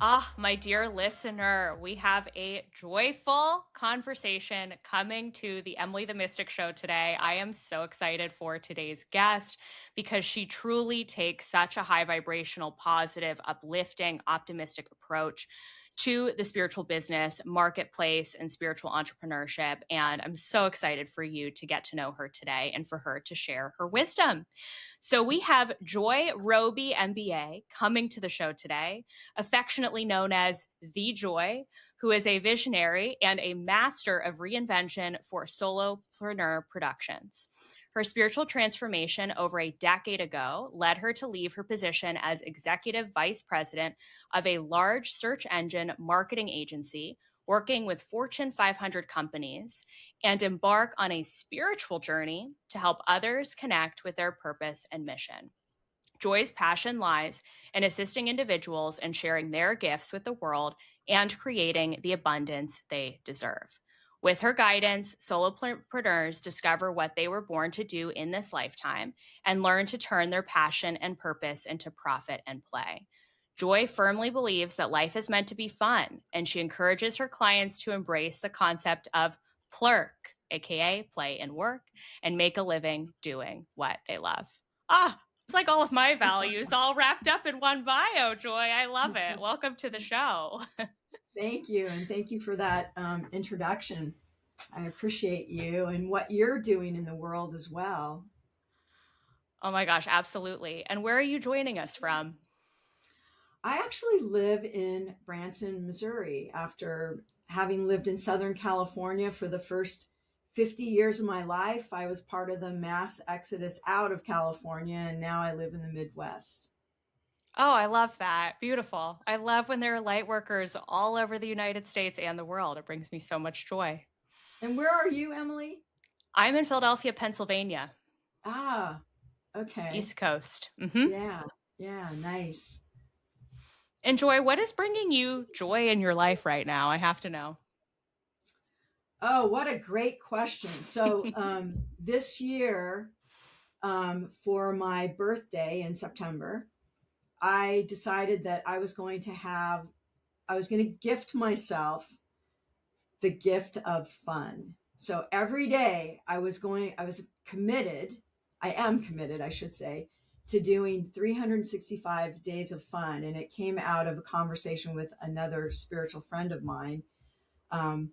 My dear listener, we have a joyful conversation coming to the Emily the Mystic show today. I am so excited for today's guest because she truly takes such a high vibrational, positive, uplifting, optimistic approach to the spiritual business, marketplace, and spiritual entrepreneurship. And I'm so excited for you to get to know her today and for her to share her wisdom. So we have Joeaux Robey MBA coming to the show today, affectionately known as The Joy, who is a visionary and a master of reinvention for Soulopreneur Productions. Her spiritual transformation over a decade ago led her to leave her position as executive vice president of a large search engine marketing agency working with Fortune 500 companies and embark on a spiritual journey to help others connect with their purpose and mission. Joy's passion lies in assisting individuals and sharing their gifts with the world and creating the abundance they deserve. With her guidance, solopreneurs discover what they were born to do in this lifetime and learn to turn their passion and purpose into profit and play. Joy firmly believes that life is meant to be fun, and she encourages her clients to embrace the concept of PLURK, aka play and work, and make a living doing what they love. It's like all of my values all wrapped up in one bio, Joy. I love it. Welcome to the show. Thank you. And thank you for that introduction. I appreciate you and what you're doing in the world as well. Oh my gosh, absolutely. And where are you joining us from? I actually live in Branson, Missouri. After having lived in Southern California for the first 50 years of my life, I was part of the mass exodus out of California, and now I live in the Midwest. Oh, I love that. Beautiful. I love when there are light workers all over the United States and the world. It brings me so much joy. And where are you, Emily? I'm in Philadelphia, Pennsylvania, Ah, okay. East Coast. Yeah, yeah, nice. And Joy, what is bringing you joy in your life right now? I have to know. Oh, what a great question. So, this year, for my birthday in September, I decided that I was going to gift myself the gift of fun. So every day I am committed, I should say, to doing 365 days of fun. And it came out of a conversation with another spiritual friend of mine. Um,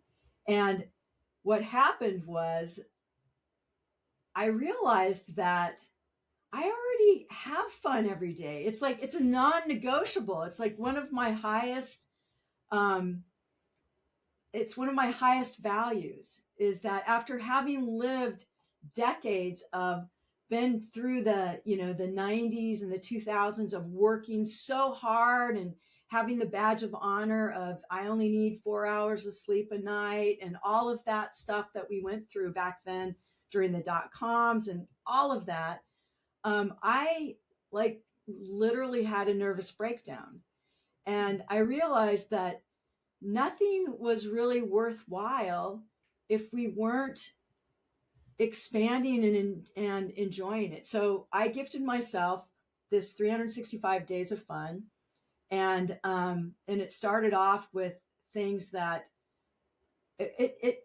and what happened was I realized that I already have fun every day. It's like it's a non-negotiable. Um it's one of my highest values is that after having lived decades of been through the 90s and the 2000s of working so hard and having the badge of honor of I only need 4 hours of sleep a night and all of that stuff that we went through back then during the dot-coms and all of that. I like literally had a nervous breakdown. And I realized that nothing was really worthwhile if we weren't expanding and enjoying it. So I gifted myself this 365 days of fun. And it started off with things that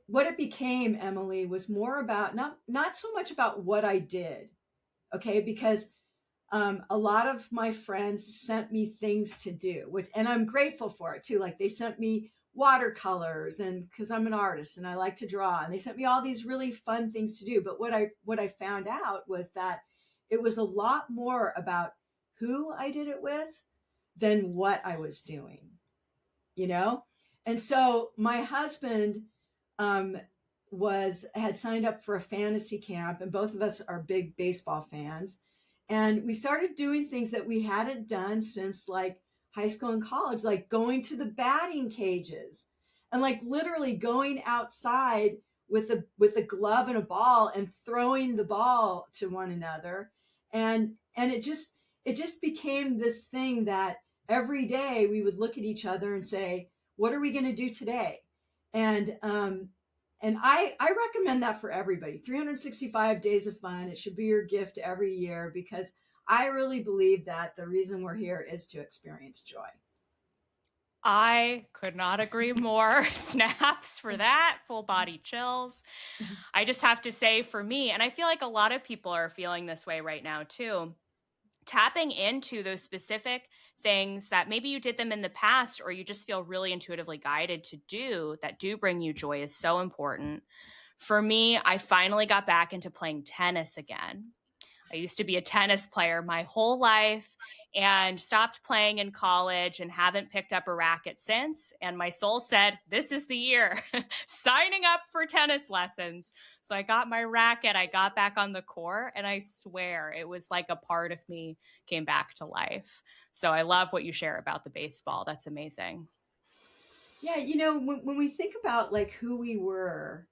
what it became, Emily, was more about not so much about what I did. Okay. Because a lot of my friends sent me things to do, and I'm grateful for it too. Like they sent me watercolors, and because I'm an artist and I like to draw, and they sent me all these really fun things to do. But what I found out was that it was a lot more about who I did it with than what I was doing, you know? And so my husband um, had signed up for a fantasy camp, and both of us are big baseball fans. And we started doing things that we hadn't done since like high school and college, like going to the batting cages and like literally going outside with a glove and a ball and throwing the ball to one another. And it just became this thing that every day we would look at each other and say, what are we going to do today? And I recommend that for everybody. 365 days of fun. It should be your gift every year because I really believe that the reason we're here is to experience joy. I could not agree more. Snaps for that, full body chills. I just have to say for me, and I feel like a lot of people are feeling this way right now too, tapping into those specific things that maybe you did them in the past or you just feel really intuitively guided to do that do bring you joy is so important. For me, I finally got back into playing tennis again. I used to be a tennis player my whole life and stopped playing in college and haven't picked up a racket since. And my soul said, this is the year, signing up for tennis lessons. So I got my racket, I got back on the court, and I swear it was like a part of me came back to life. So I love what you share about the baseball. That's amazing. Yeah, you know, when we think about like who we were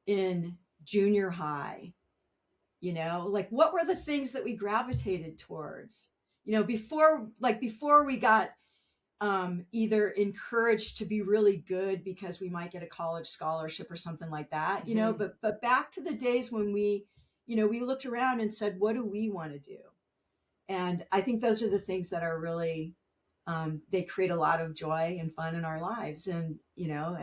in junior high, you know, like what were the things that we gravitated towards, you know, before we got either encouraged to be really good because we might get a college scholarship or something like that, you know, Mm-hmm. but back to the days when we, you know, we looked around and said, what do we want to do? And I think those are the things that are really, they create a lot of joy and fun in our lives. And, you know,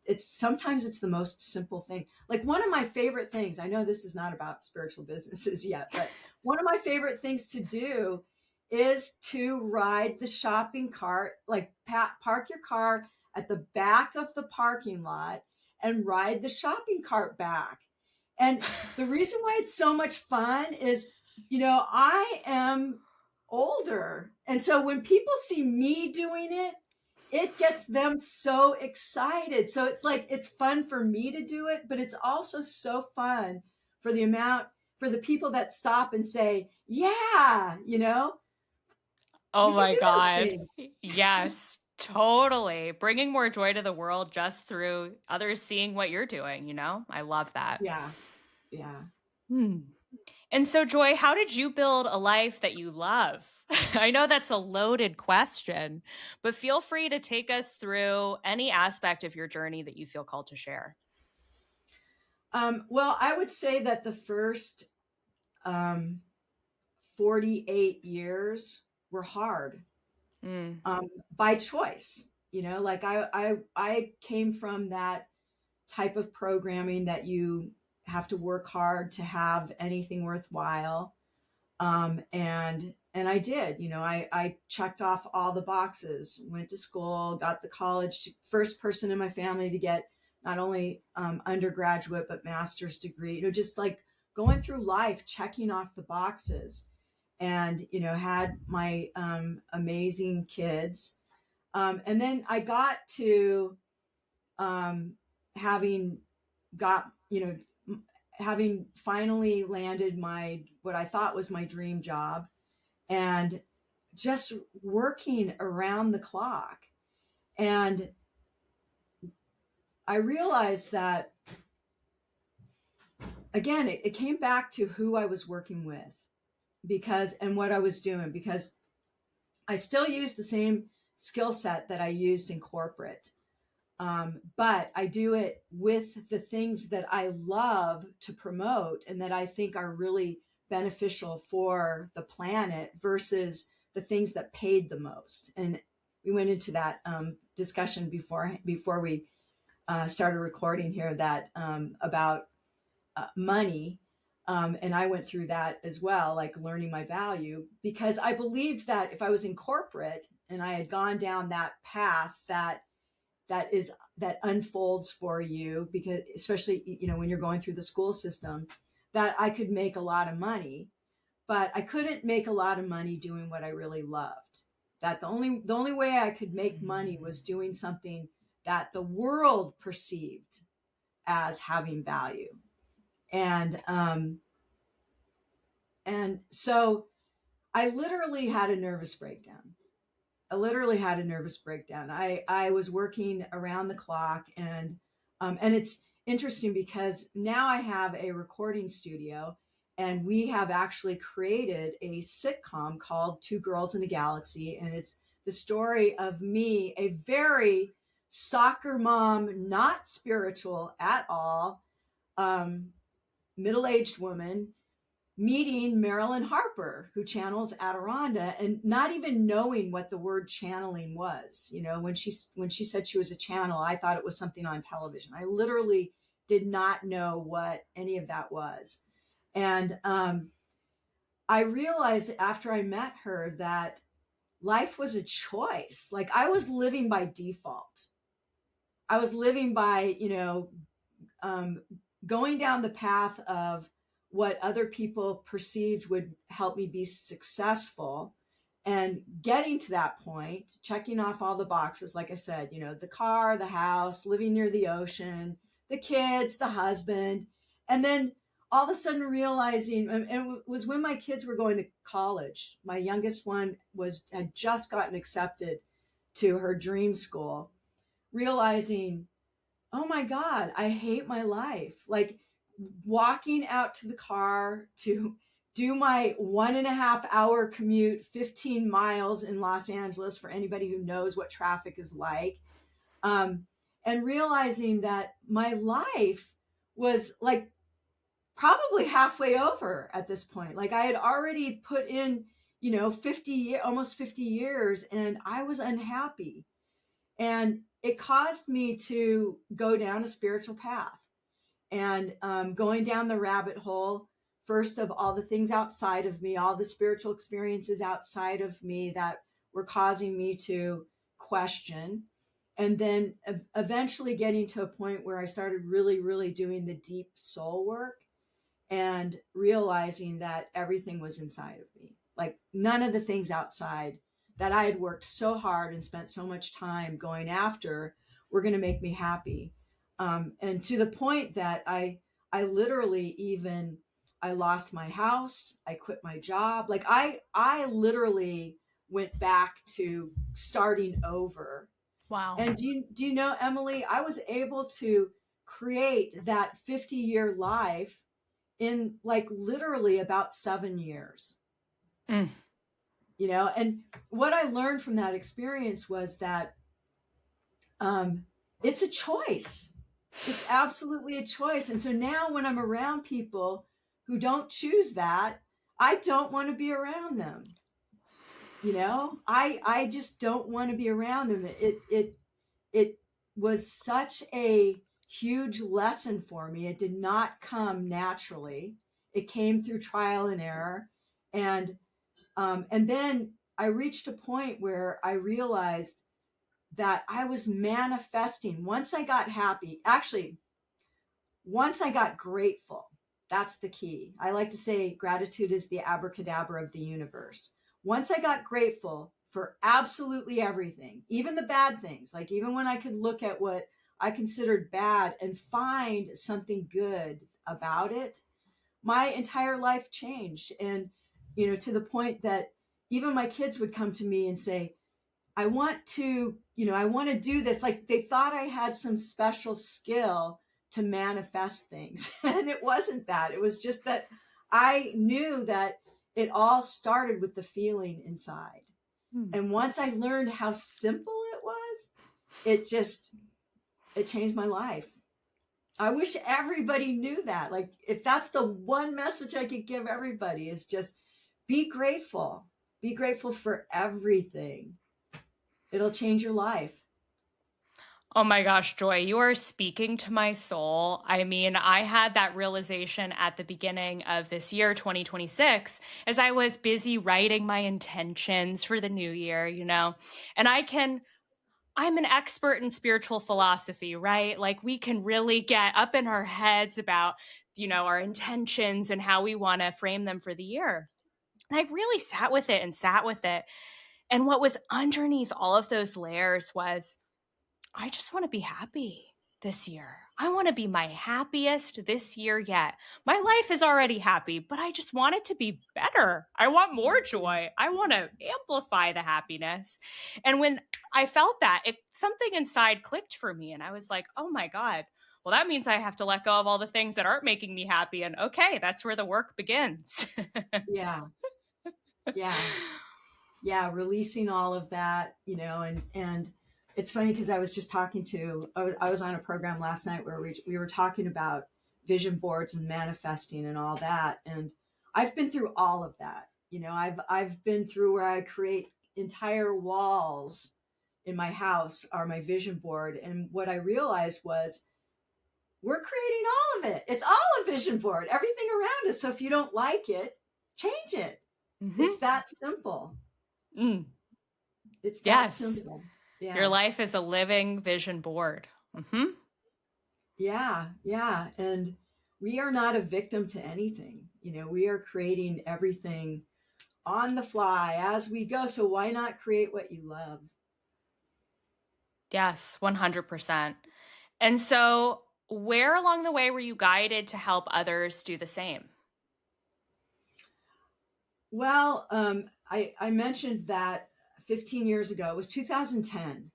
it's sometimes it's the most simple thing. Like one of my favorite things, I know this is not about spiritual businesses yet, but one of my favorite things to do is to ride the shopping cart, like park your car at the back of the parking lot and ride the shopping cart back. And the reason why it's so much fun is, you know, I am older. And so when people see me doing it, it gets them so excited. So it's like it's fun for me to do it, but it's also so fun for the people that stop and say, yeah, you know, Oh we can my do those God. things. Yes, totally. Bringing more joy to the world just through others seeing what you're doing, you know? I love that. Yeah. Yeah. Hmm. And so, Joy, how did you build a life that you love? I know that's a loaded question, but feel free to take us through any aspect of your journey that you feel called to share. Well, I would say that the first um, 48 years were hard, Mm. by choice. You know, like I came from that type of programming that you have to work hard to have anything worthwhile. And I did, you know, I checked off all the boxes, went to school, got the college, first person in my family to get not only undergraduate, but master's degree, you know, just like going through life, checking off the boxes and, you know, had my amazing kids. And then I got to um, having got, you know, having finally landed my, what I thought was my dream job and just working around the clock. And I realized that, again, it came back to who I was working with because, and what I was doing, because I still use the same skill set that I used in corporate. But I do it with the things that I love to promote and that I think are really beneficial for the planet versus the things that paid the most. And we went into that discussion before we started recording here that about money. And I went through that as well, like learning my value, because I believed that if I was in corporate and I had gone down that path that unfolds for you, because especially, you know, when you're going through the school system, that I could make a lot of money, but I couldn't make a lot of money doing what I really loved. That the only way I could make money was doing something that the world perceived as having value. And um and so I literally had a nervous breakdown. I literally had a nervous breakdown. I was working around the clock, and it's interesting because now I have a recording studio, and we have actually created a sitcom called Two Girls in a Galaxy, and it's the story of me, a very soccer mom, not spiritual at all, um, middle-aged woman meeting Marilyn Harper, who channels Adironda, and not even knowing what the word channeling was. You know, when she said she was a channel, I thought it was something on television. I literally did not know what any of that was. And I realized after I met her that life was a choice. Like I was living by default. I was living by, going down the path of what other people perceived would help me be successful, and getting to that point, checking off all the boxes. Like I said, the car, the house, living near the ocean, the kids, the husband. And then all of a sudden realizing, and it was when my kids were going to college. My youngest one had just gotten accepted to her dream school, realizing, oh my God, I hate my life. Like walking out to the car to do my 1.5 hour commute, 15 miles in Los Angeles, for anybody who knows what traffic is like. And realizing that my life was like probably halfway over at this point. Like I had already put in, 50, almost 50 years, and I was unhappy. And it caused me to go down a spiritual path, and going down the rabbit hole, first of all the things outside of me, all the spiritual experiences outside of me that were causing me to question. And then eventually getting to a point where I started really, really doing the deep soul work and realizing that everything was inside of me. Like none of the things outside that I had worked so hard and spent so much time going after were going to make me happy. And to the point that I literally I lost my house. I quit my job. Like I literally went back to starting over. Wow. And do you know, Emily, I was able to create that 50-year life in like literally about 7 years. Mm. And what I learned from that experience was that it's a choice. It's absolutely a choice. And so now when I'm around people who don't choose that, I don't want to be around them. I just don't want to be around them. It was such a huge lesson for me. It did not come naturally. It came through trial and error. And then I reached a point where I realized that I was manifesting. Once I got happy, actually, once I got grateful, that's the key. I like to say gratitude is the abracadabra of the universe. Once I got grateful for absolutely everything, even the bad things, like even when I could look at what I considered bad and find something good about it, my entire life changed. And, to the point that even my kids would come to me and say, I want to do this. Like they thought I had some special skill to manifest things. And it wasn't that. It was just that I knew that it all started with the feeling inside. And once I learned how simple it was, it changed my life. I wish everybody knew that. Like if that's the one message I could give everybody, is just be grateful. Be grateful for everything. It'll change your life. Oh my gosh, Joy, you are speaking to my soul. I mean, I had that realization at the beginning of this year, 2026, as I was busy writing my intentions for the new year, and I'm an expert in spiritual philosophy, right? Like we can really get up in our heads about, our intentions and how we want to frame them for the year. And I really sat with it and sat with it. And what was underneath all of those layers was, I just want to be happy this year. I want to be my happiest this year yet. My life is already happy, but I just want it to be better. I want more joy. I want to amplify the happiness. And when I felt that, something inside clicked for me. And I was like, oh my God, well, that means I have to let go of all the things that aren't making me happy. And okay, that's where the work begins. Yeah. Yeah. Releasing all of that, and it's funny because I was just talking I was on a program last night where we were talking about vision boards and manifesting and all that. And I've been through all of that. I've been through where I create entire walls in my house are my vision board. And what I realized was we're creating all of it. It's all a vision board, everything around us. So if you don't like it, change it. Mm-hmm. It's that simple. It's that simple. Yeah. Your life is a living vision board. Mm-hmm. Yeah. Yeah. And we are not a victim to anything. We are creating everything on the fly as we go. So why not create what you love? Yes, 100%. And so where along the way were you guided to help others do the same? Well, I mentioned that 15 years ago, it was 2010.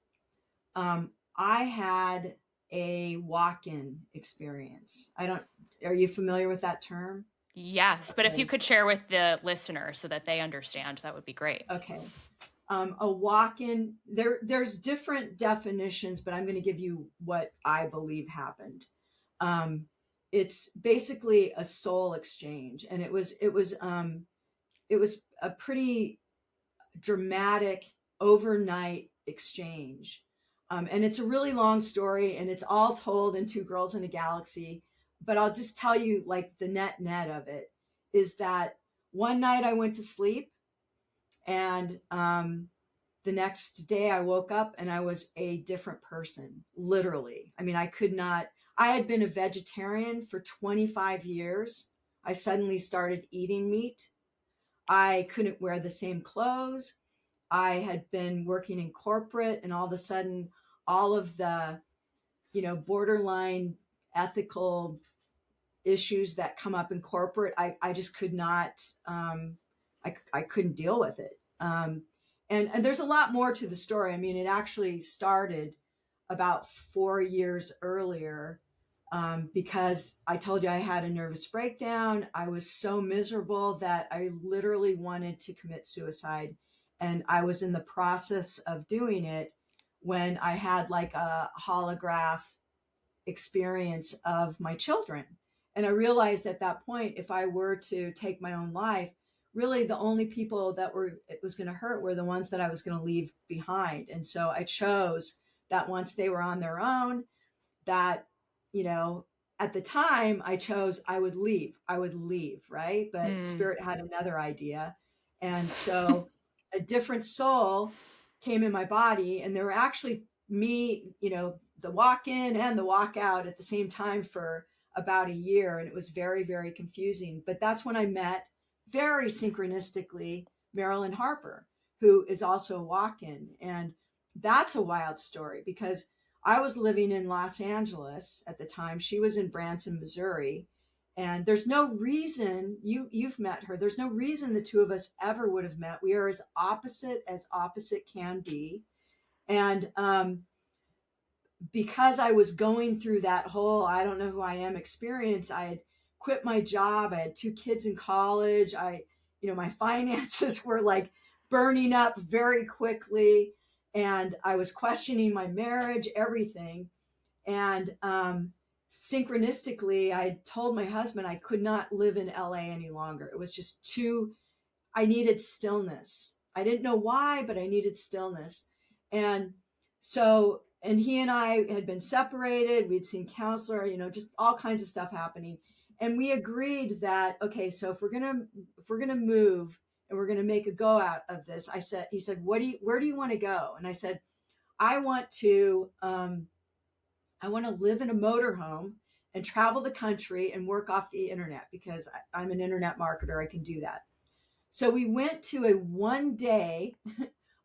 I had a walk-in experience. Are you familiar with that term? Yes, but if you could share with the listener so that they understand, that would be great. Okay. A walk-in, there's different definitions, but I'm going to give you what I believe happened. It's basically a soul exchange, and it was a pretty dramatic overnight exchange. And it's a really long story, and it's all told in Two Girls in a Galaxy. But I'll just tell you, like, the net of it is that one night I went to sleep, and the next day I woke up and I was a different person, literally. I mean, I had been a vegetarian for 25 years. I suddenly started eating meat. I couldn't wear the same clothes. I had been working in corporate, and all of a sudden, all of the, borderline ethical issues that come up in corporate, I just could not, I couldn't deal with it. And there's a lot more to the story. I mean, it actually started about 4 years earlier, because I told you I had a nervous breakdown. I was so miserable that I literally wanted to commit suicide. And I was in the process of doing it when I had like a holograph experience of my children. And I realized at that point, if I were to take my own life, really the only people it was going to hurt were the ones that I was going to leave behind. And so I chose that once they were on their own, that, at the time I chose I would leave, right? But Spirit had another idea. And so a different soul came in my body, and there were actually me, the walk in and the walk out at the same time for about a year. And it was very, very confusing. But that's when I met, very synchronistically, Marilyn Harper, who is also a walk-in. And that's a wild story because I was living in Los Angeles at the time. She was in Branson, Missouri. And there's no reason, you've met her, there's no reason the two of us ever would have met. We are as opposite can be. And because I was going through that whole I don't know who I am experience, I had quit my job. I had 2 kids in college. My finances were like burning up very quickly. And I was questioning my marriage, everything. And synchronistically, I told my husband I could not live in LA any longer. It was just I needed stillness. I didn't know why, but I needed stillness. And so, and he and I had been separated. We'd seen counselor, just all kinds of stuff happening. And we agreed that, okay, so if we're going to move and we're going to make a go out of this, he said, where do you want to go? And I said, I want to live in a motorhome and travel the country and work off the internet because I'm an internet marketer. I can do that. So we went to a 1 day,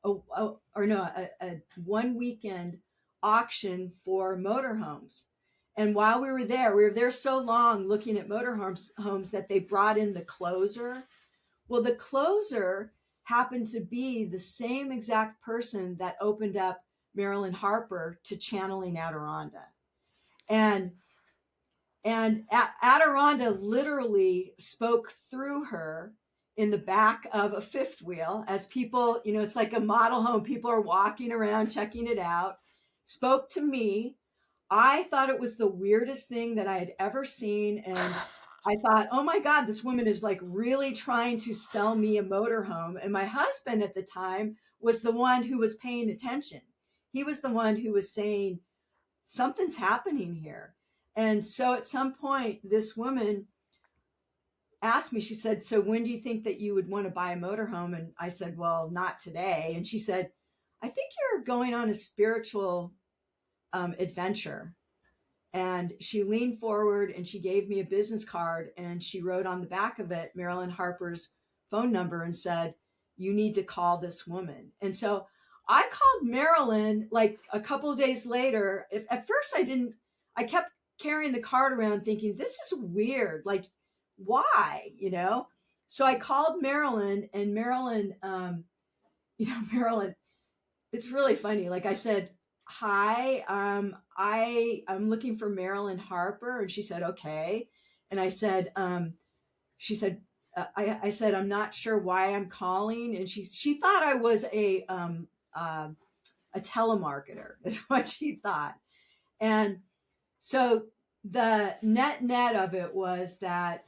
a 1 weekend auction for motorhomes. And while we were there so long looking at motorhomes that they brought in the closer. Well, the closer happened to be the same exact person that opened up Marilyn Harper to Channeling Adironda. And Adironda literally spoke through her in the back of a fifth wheel as people, it's like a model home. People are walking around, checking it out, spoke to me. I thought it was the weirdest thing that I had ever seen. And I thought, oh my God, this woman is like really trying to sell me a motorhome. And my husband at the time was the one who was paying attention. He was the one who was saying, something's happening here. And so at some point, this woman asked me, she said, so when do you think that you would want to buy a motorhome? And I said, well, not today. And she said, I think you're going on a spiritual adventure. And she leaned forward and she gave me a business card and she wrote on the back of it Marilyn Harper's phone number and said, you need to call this woman. And so I called Marilyn like a couple of days later. At first I kept carrying the card around thinking, this is weird. Like, why, So I called Marilyn and Marilyn, Marilyn, it's really funny. Like I said, hi, I'm looking for Marilyn Harper. And she said, okay. And I said, she said, I said, I'm not sure why I'm calling. And she thought I was a telemarketer is what she thought. And so the net of it was that,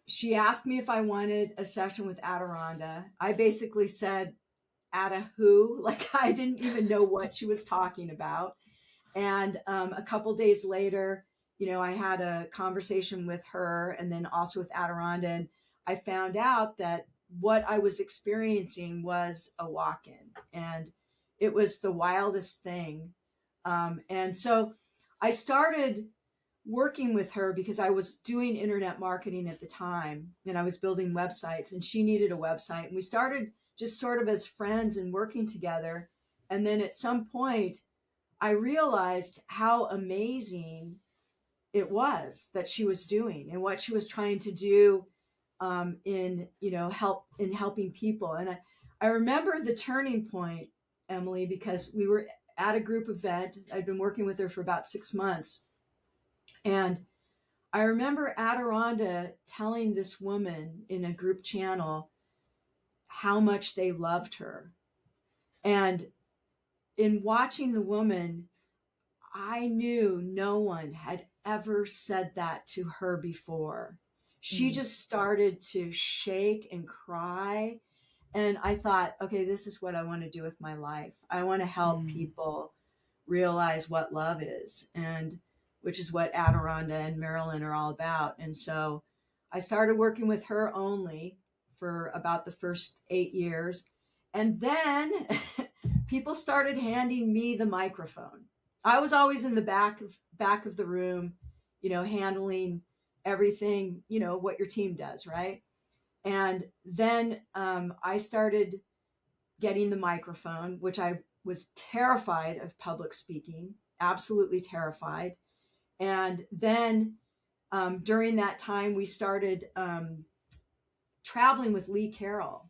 she asked me if I wanted a session with Adironda. I basically said, Ada who? Like I didn't even know what she was talking about. And a couple days later, I had a conversation with her and then also with Adironda. And I found out that what I was experiencing was a walk-in. And it was the wildest thing. And so I started working with her because I was doing internet marketing at the time and I was building websites and she needed a website. And we started just sort of as friends and working together. And then at some point, I realized how amazing it was that she was doing and what she was trying to do in helping people. And I remember the turning point, Emily, because we were at a group event. I'd been working with her for about 6 months. And I remember Adironda telling this woman in a group channel how much they loved her. And in watching the woman, I knew no one had ever said that to her before. She just started to shake and cry. And I thought, okay, this is what I want to do with my life. I want to help people realize what love is, and which is what Adironda and Marilyn are all about. And so I started working with her only for about the first 8 years. And then people started handing me the microphone. I was always in the back of the room, handling everything, what your team does, right? And then I started getting the microphone, which I was terrified of public speaking, absolutely terrified. And then during that time, we started traveling with Lee Carroll.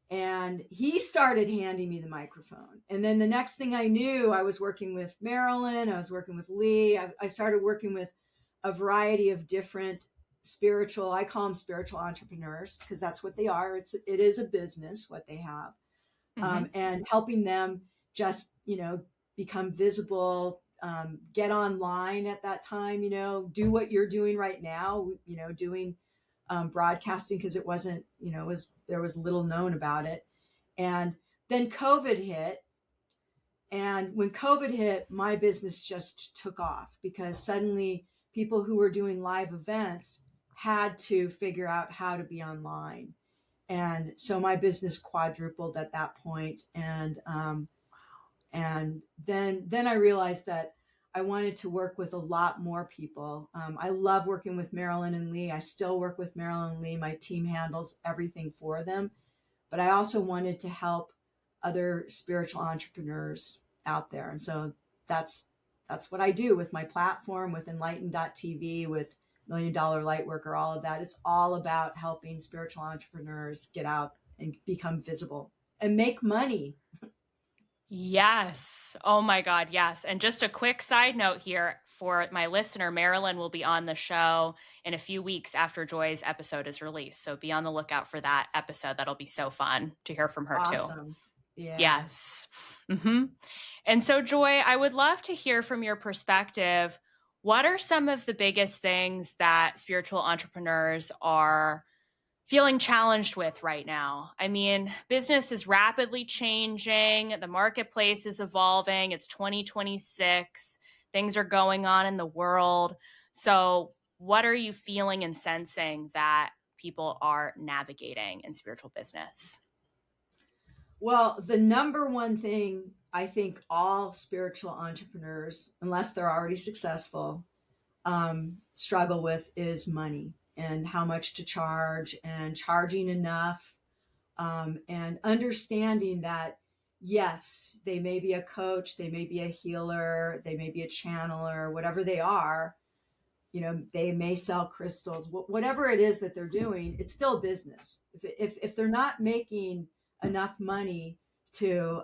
And he started handing me the microphone. And then the next thing I knew, I was working with Marilyn, I was working with Lee. I started working with a variety of different I call them spiritual entrepreneurs because that's what they are. It is a business, what they have. And helping them just, become visible, get online at that time, do what you're doing right now, doing broadcasting because it wasn't, there was little known about it. And then COVID hit. And when COVID hit, my business just took off because suddenly people who were doing live events had to figure out how to be online. And so my business quadrupled at that point. And then I realized that I wanted to work with a lot more people. I love working with Marilyn and Lee. I still work with Marilyn and Lee. My team handles everything for them. But I also wanted to help other spiritual entrepreneurs out there. And so that's what I do with my platform, with Enlighten.tv, with $1 Million Lightworker, all of that. It's all about helping spiritual entrepreneurs get out and become visible and make money. Yes. Oh my God. Yes. And just a quick side note here for my listener, Marilyn will be on the show in a few weeks after Joy's episode is released. So be on the lookout for that episode. That'll be so fun to hear from her Awesome. too. Yeah. Yes. And so Joy, I would love to hear from your perspective. What are some of the biggest things that spiritual entrepreneurs are feeling challenged with right now? I mean, business is rapidly changing, the marketplace is evolving, it's 2026, things are going on in the world. So, what are you feeling and sensing that people are navigating in spiritual business? Well, the number one thing I think all spiritual entrepreneurs, unless they're already successful, struggle with is money and how much to charge and charging enough, and understanding that, yes, they may be a coach, they may be a healer, they may be a channeler, whatever they are. They may sell crystals, whatever it is that they're doing, it's still business. If they're not making enough money to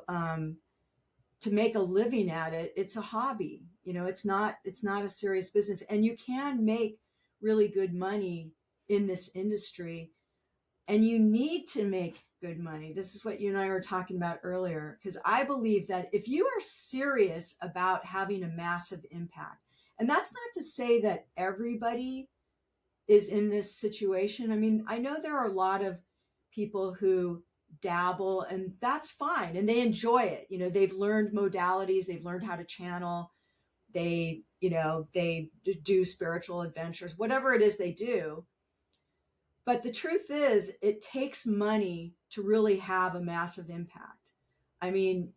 make a living at it, it's a hobby. It's not a serious business, and you can make really good money in this industry, and you need to make good money. This is what you and I were talking about earlier, because I believe that if you are serious about having a massive impact, and that's not to say that everybody is in this situation. I mean, I know there are a lot of people who dabble, and that's fine, and they enjoy it. They've learned modalities, they've learned how to channel, they do spiritual adventures, whatever it is they do. But the truth is, it takes money to really have a massive impact. I mean,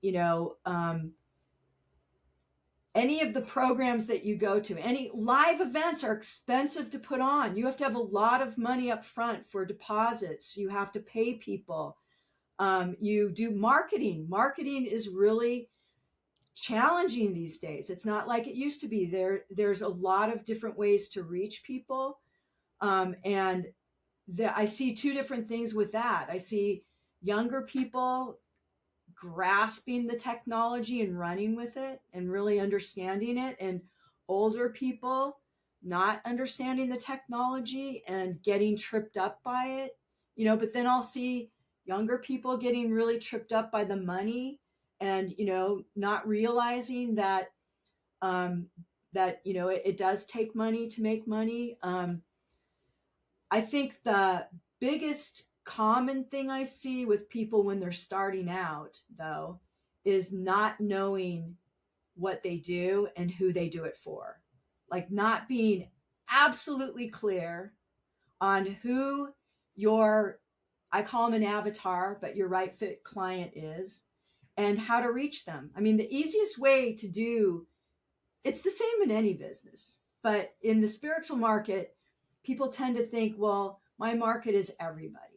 any of the programs that you go to, any live events are expensive to put on. You have to have a lot of money up front for deposits. You have to pay people. You do marketing. Marketing is really challenging these days. It's not like it used to be. There's a lot of different ways to reach people. And I see two different things with that. I see younger people grasping the technology and running with it and really understanding it, and older people not understanding the technology and getting tripped up by it. But then I'll see younger people getting really tripped up by the money, and not realizing that it does take money to make money. I think the biggest common thing I see with people when they're starting out, though, is not knowing what they do and who they do it for. Like, not being absolutely clear on who your, I call them an avatar, but your right fit client is, and how to reach them. I mean, the easiest way to do, it's the same in any business, but in the spiritual market, people tend to think, well, my market is everybody.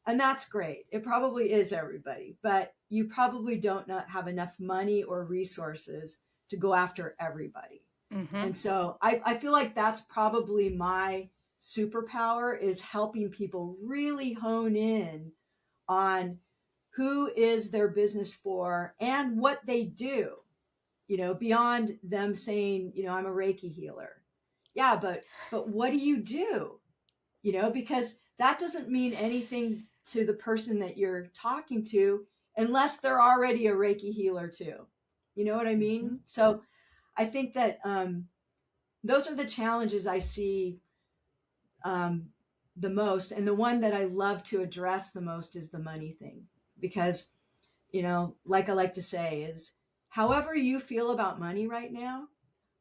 And that's great. It probably is everybody, but you probably don't not have enough money or resources to go after everybody. Mm-hmm. And so I feel like that's probably my superpower, is helping people really hone in on who is their business for and what they do, beyond them saying, I'm a Reiki healer. Yeah, but what do you do? Because that doesn't mean anything to the person that you're talking to unless they're already a Reiki healer too. You know what I mean? Mm-hmm. So I think that those are the challenges I see the most. And the one that I love to address the most is the money thing. Because, like I like to say, is however you feel about money right now,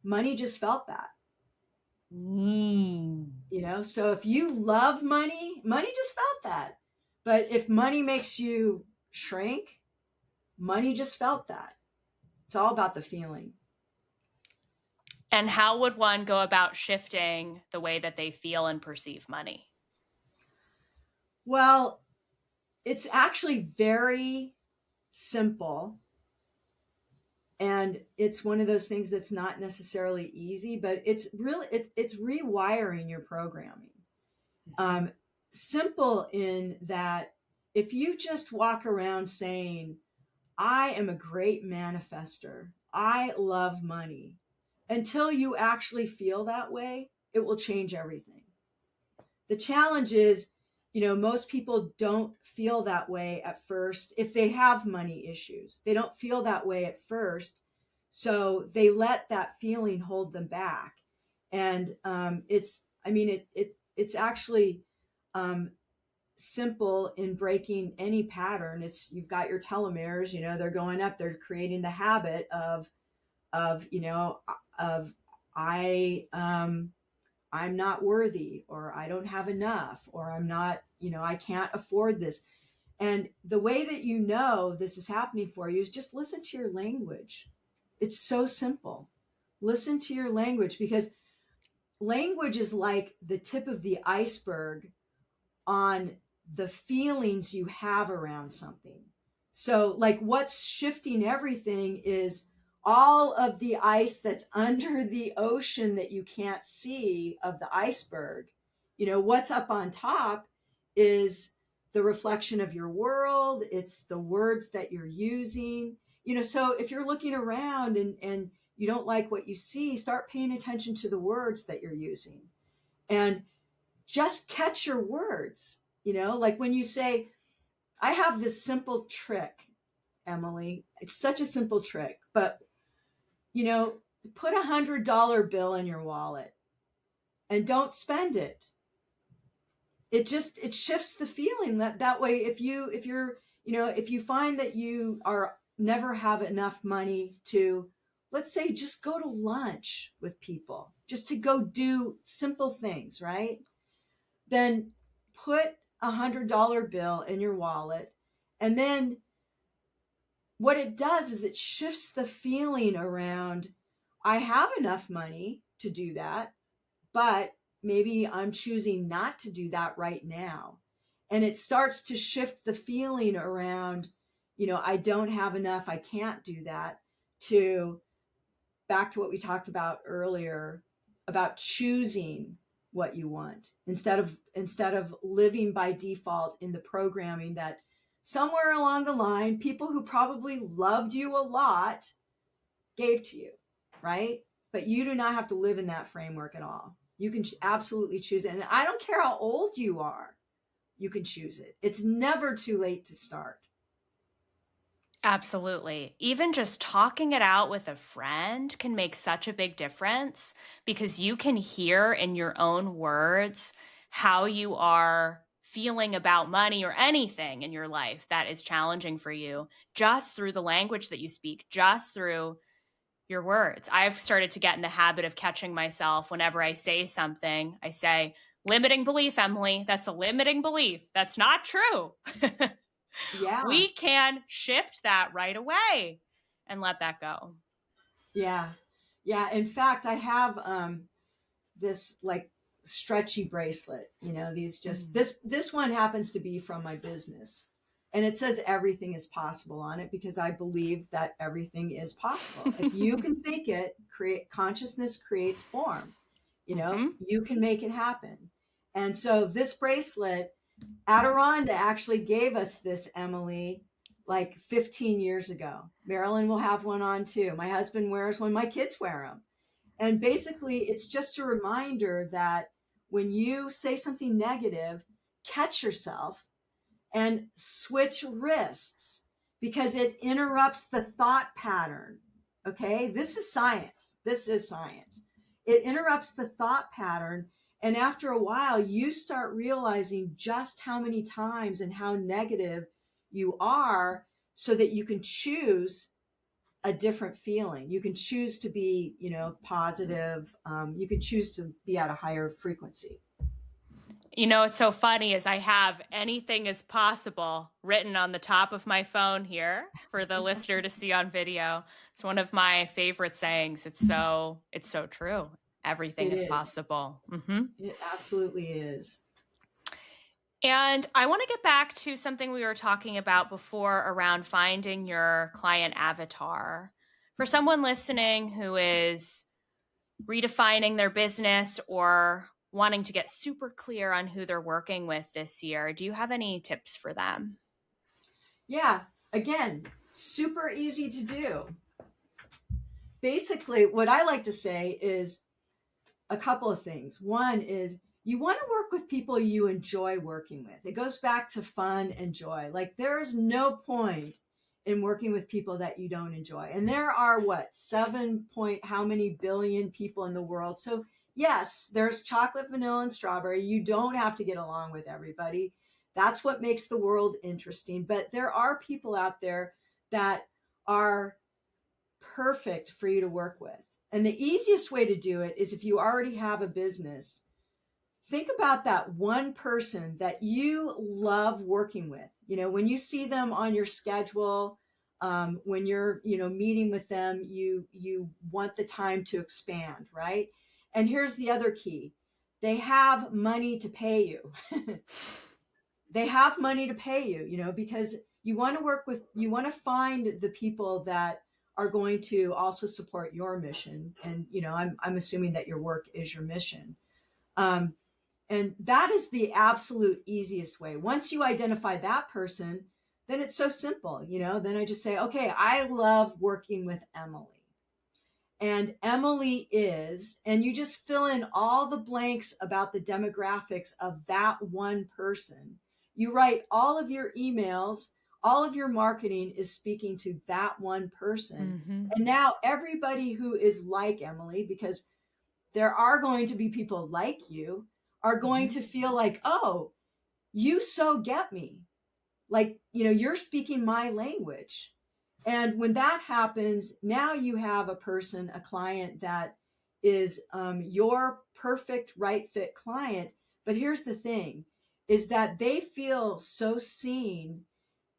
money just felt that. So if you love money, money just felt that. But if money makes you shrink, money just felt that. It's all about the feeling. And how would one go about shifting the way that they feel and perceive money? Well, it's actually very simple. And it's one of those things that's not necessarily easy, but it's really, it's rewiring your programming. Simple in that if you just walk around saying, I am a great manifester, I love money, until you actually feel that way, it will change everything. The challenge is, most people don't feel that way at first. If they have money issues, they don't feel that way at first. So they let that feeling hold them back. And it's actually simple in breaking any pattern. You've got your telomeres, they're going up, they're creating the habit of I I'm not worthy, or I don't have enough, or I'm not, I can't afford this. And the way that this is happening for you is just listen to your language. It's so simple. Listen to your language, because language is like the tip of the iceberg on the feelings you have around something. So, like, what's shifting everything is all of the ice that's under the ocean that you can't see of the iceberg. What's up on top is the reflection of your world. It's the words that you're using. So if you're looking around and you don't like what you see, start paying attention to the words that you're using, and just catch your words. Like when you say, I have this simple trick, Emily. It's such a simple trick, but put $100 bill in your wallet and don't spend it. It shifts the feeling that way. If you find that you are never have enough money to, let's say, just go to lunch with people, just to go do simple things, right? Then put $100 bill in your wallet. And then what it does is it shifts the feeling around, I have enough money to do that, but maybe I'm choosing not to do that right now. And it starts to shift the feeling around, I don't have enough, I can't do that, to back to what we talked about earlier about choosing what you want instead of living by default in the programming that somewhere along the line, people who probably loved you a lot gave to you, right? But you do not have to live in that framework at all. You can absolutely choose it. And I don't care how old you are, you can choose it. It's never too late to start. Absolutely. Even just talking it out with a friend can make such a big difference, because you can hear in your own words how you are feeling about money or anything in your life that is challenging for you, just through the language that you speak, just through your words. I've started to get in the habit of catching myself whenever I say something. I say, limiting belief, Emily. That's a limiting belief. That's not true. Yeah. We can shift that right away and let that go. Yeah. Yeah. In fact, I have this like stretchy bracelet, this one happens to be from my business, and it says everything is possible on it, because I believe that everything is possible. If you can think it, consciousness creates form, you can make it happen. And so this bracelet, Adironda actually gave us this, Emily, like 15 years ago. Marilyn will have one on too. My husband wears one. My kids wear them. And basically, it's just a reminder that when you say something negative, catch yourself and switch wrists, because it interrupts the thought pattern. Okay, this is science. It interrupts the thought pattern. And after a while, you start realizing just how many times and how negative you are, so that you can choose a different feeling. You can choose to be, positive. You can choose to be at a higher frequency. It's so funny is I have anything is possible written on the top of my phone here for the listener to see on video. It's one of my favorite sayings. It's so true. Everything is possible. Mm-hmm. It absolutely is. And I want to get back to something we were talking about before around finding your client avatar. For someone listening who is redefining their business or wanting to get super clear on who they're working with this year, do you have any tips for them? Yeah, again, super easy to do. Basically, what I like to say is a couple of things. One is, you want to work with people you enjoy working with. It goes back to fun and joy. Like, there is no point in working with people that you don't enjoy. And there are 7 point how many billion people in the world. So yes, there's chocolate, vanilla, and strawberry. You don't have to get along with everybody. That's what makes the world interesting. But there are people out there that are perfect for you to work with. And the easiest way to do it is if you already have a business, think about that one person that you love working with. You know, when you see them on your schedule, when you're, you know, meeting with them, you want the time to expand, right? And here's the other key. They have money to pay you. They have money to pay you, you know, because you want to work with, you want to find the people that are going to also support your mission. And, you know, I'm assuming that your work is your mission. Um, and that is the absolute easiest way. Once you identify that person, then it's so simple, you know, then I just say, okay, I love working with Emily. And Emily is, and you just fill in all the blanks about the demographics of that one person. You write all of your emails, all of your marketing is speaking to that one person. Mm-hmm. And now everybody who is like Emily, because there are going to be people like you, are going to feel like, oh, you so get me. Like, you know, you're speaking my language. And when that happens, now you have a person, a client that is your perfect right fit client. But here's the thing is that they feel so seen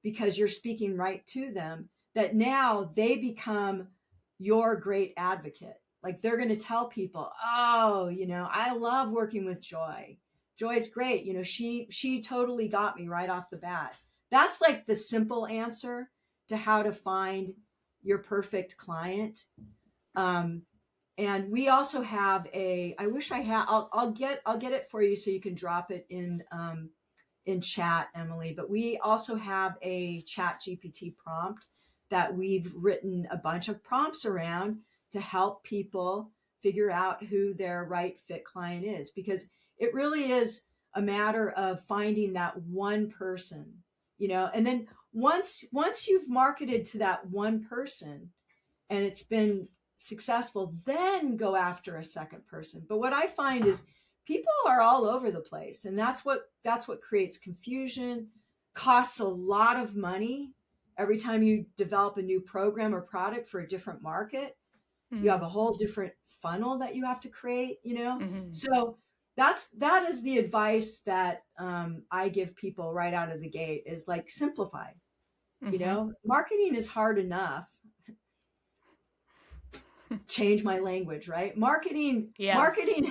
because you're speaking right to them that now they become your great advocate. Like they're going to tell people, oh, you know, I love working with Joy. Joy's great. You know, she totally got me right off the bat. That's like the simple answer to how to find your perfect client. And we also have I wish I had, I'll get it for you so you can drop it in chat, Emily, but we also have a Chat GPT prompt that we've written a bunch of prompts around to help people figure out who their right fit client is, because it really is a matter of finding that one person, you know, and then once you've marketed to that one person and it's been successful, then go after a second person. But what I find is people are all over the place, and that's what creates confusion, costs a lot of money every time you develop a new program or product for a different market. You have a whole different funnel that you have to create, you know. So that is the advice that I give people right out of the gate is like simplify. You know, marketing is hard enough. Change my language, right? Marketing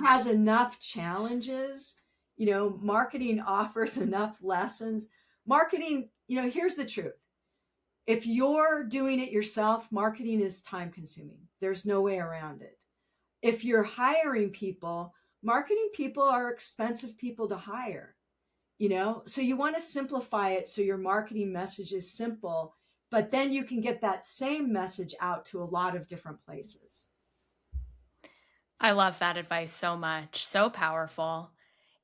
has enough challenges. You know, marketing offers enough lessons. Marketing, you know, here's the truth. If you're doing it yourself, marketing is time consuming. There's no way around it. If you're hiring people, marketing people are expensive people to hire, you know? So you want to simplify it so your marketing message is simple, but then you can get that same message out to a lot of different places. I love that advice so much. So powerful.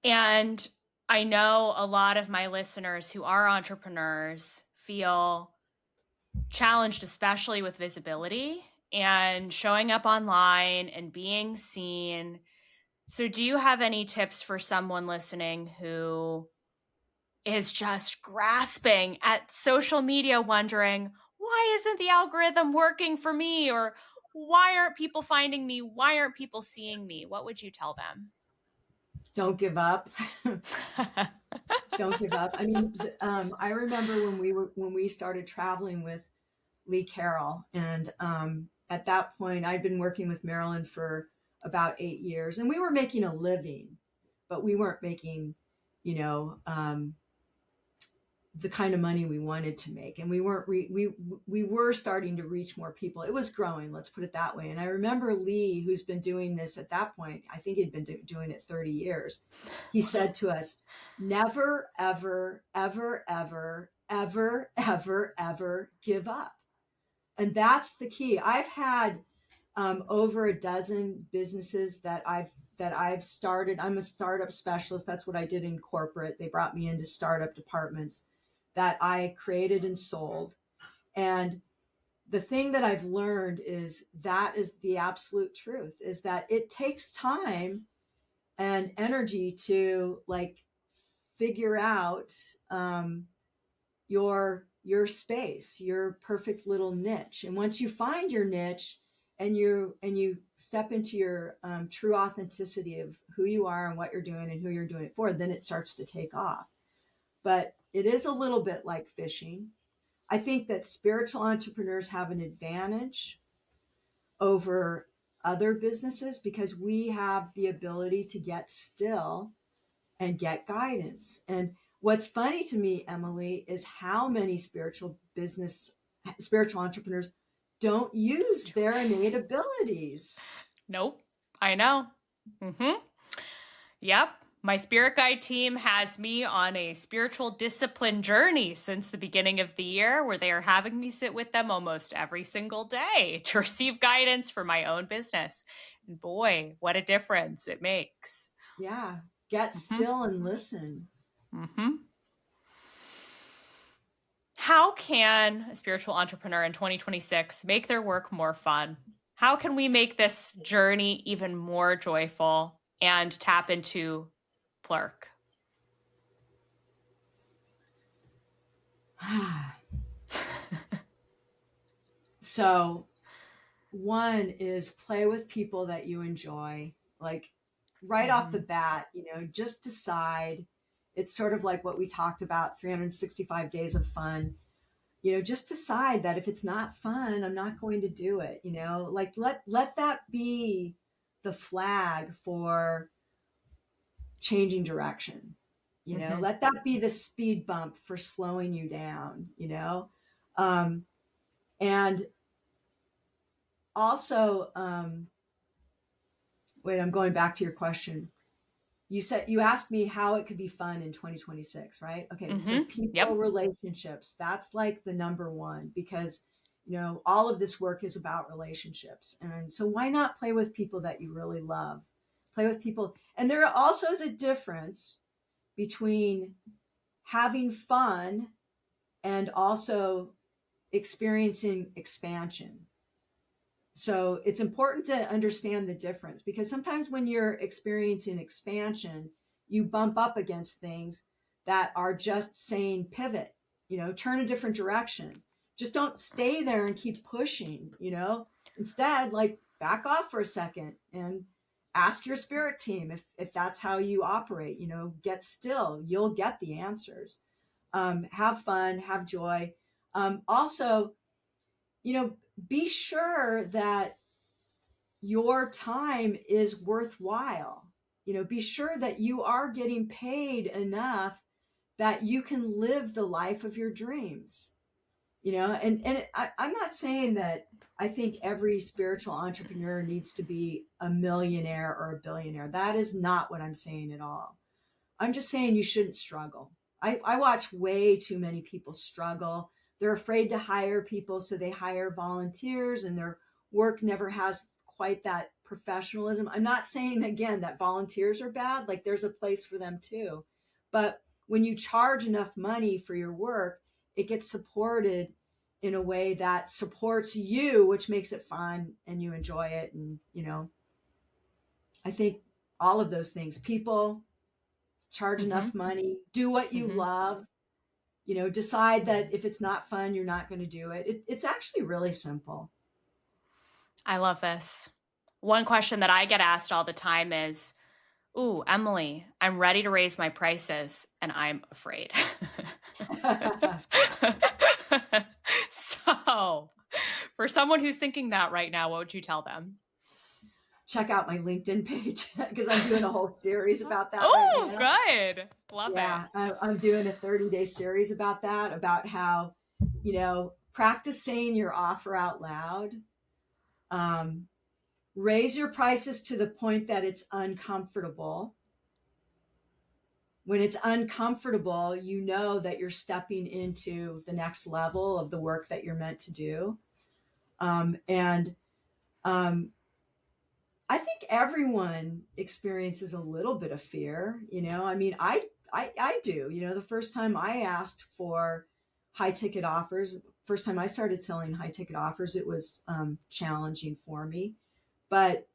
And I know a lot of my listeners who are entrepreneurs feel challenged, especially with visibility and showing up online and being seen. So do you have any tips for someone listening who is just grasping at social media, wondering, why isn't the algorithm working for me? Or why aren't people finding me? Why aren't people seeing me? What would you tell them? Don't give up. Don't give up. I mean, I remember when we started traveling with Lee Carroll, and at that point, I'd been working with Marilyn for about 8 years, and we were making a living, but we weren't making, you know, the kind of money we wanted to make, and we weren't we were starting to reach more people. It was growing, let's put it that way. And I remember Lee, who's been doing this at that point, I think he'd been doing it 30 years. He said to us, never, ever, ever, ever, ever, ever, ever give up. And that's the key. I've had over a dozen businesses that I've started. I'm a startup specialist. That's what I did in corporate. They brought me into startup departments that I created and sold. And the thing that I've learned is that is the absolute truth, is that it takes time and energy to like figure out your space, your perfect little niche. And once you find your niche and you step into your true authenticity of who you are and what you're doing and who you're doing it for, then it starts to take off. But it is a little bit like fishing. I think that spiritual entrepreneurs have an advantage over other businesses because we have the ability to get still and get guidance. And what's funny to me, Emily, is how many spiritual entrepreneurs don't use their innate abilities. Nope. I know. Mm-hmm. Yep. My spirit guide team has me on a spiritual discipline journey since the beginning of the year, where they are having me sit with them almost every single day to receive guidance for my own business. And boy, what a difference it makes. Yeah. Get still and listen. Mm-hmm. How can a spiritual entrepreneur in 2026 make their work more fun? How can we make this journey even more joyful and tap into PLURK? So, one is play with people that you enjoy. Like right off the bat, just decide. It's sort of like what we talked about, 365 days of fun. Just decide that if it's not fun, I'm not going to do it. Like let that be the flag for changing direction. Let that be the speed bump for slowing you down. And also, wait, I'm going back to your question. You asked me how it could be fun in 2026, right? Okay. So people, relationships, that's like the number one, because all of this work is about relationships. And so why not play with people that you really love? Play with people. And there also is a difference between having fun and also experiencing expansion. So it's important to understand the difference, because sometimes when you're experiencing expansion, you bump up against things that are just saying pivot, turn a different direction. Just don't stay there and keep pushing, instead, like back off for a second and ask your spirit team if that's how you operate, get still, you'll get the answers. Have fun, have joy. Also, be sure that your time is worthwhile. Be sure that you are getting paid enough that you can live the life of your dreams. I'm not saying that I think every spiritual entrepreneur needs to be a millionaire or a billionaire. That is not what I'm saying at all. I'm just saying you shouldn't struggle. I watch way too many people struggle. They're afraid to hire people, so they hire volunteers, and their work never has quite that professionalism. I'm not saying, again, that volunteers are bad. Like, there's a place for them too. But when you charge enough money for your work, it gets supported in a way that supports you, which makes it fun and you enjoy it. And, I think all of those things, people, charge enough money, do what you love, decide that if it's not fun, you're not going to do it. It's actually really simple. I love this. One question that I get asked all the time is, ooh, Emily, I'm ready to raise my prices and I'm afraid. So for someone who's thinking that right now, what would you tell them? Check out my LinkedIn page, because I'm doing a whole series about that. Oh, right, good. Love it. Yeah, I'm doing a 30-day series about that, about how, practice saying your offer out loud. Raise your prices to the point that it's uncomfortable. When it's uncomfortable, you know that you're stepping into the next level of the work that you're meant to do. I think everyone experiences a little bit of fear. I mean, I do. The first time I asked for high ticket offers, first time I started selling high ticket offers, it was challenging for me. But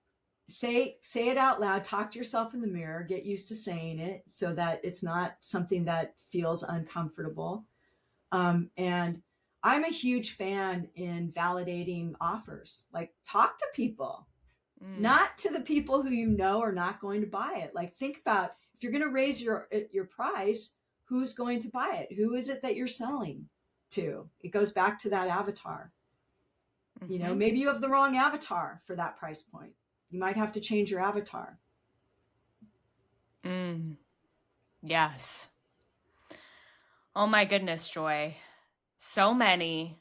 say it out loud, talk to yourself in the mirror, get used to saying it so that it's not something that feels uncomfortable. And I'm a huge fan in validating offers. Like, talk to people, not to the people who you know are not going to buy it. Like, think about, if you're going to raise your price, who's going to buy it? Who is it that you're selling to? It goes back to that avatar. You know, maybe you have the wrong avatar for that price point. You might have to change your avatar. Yes. Oh my goodness, Joy. So many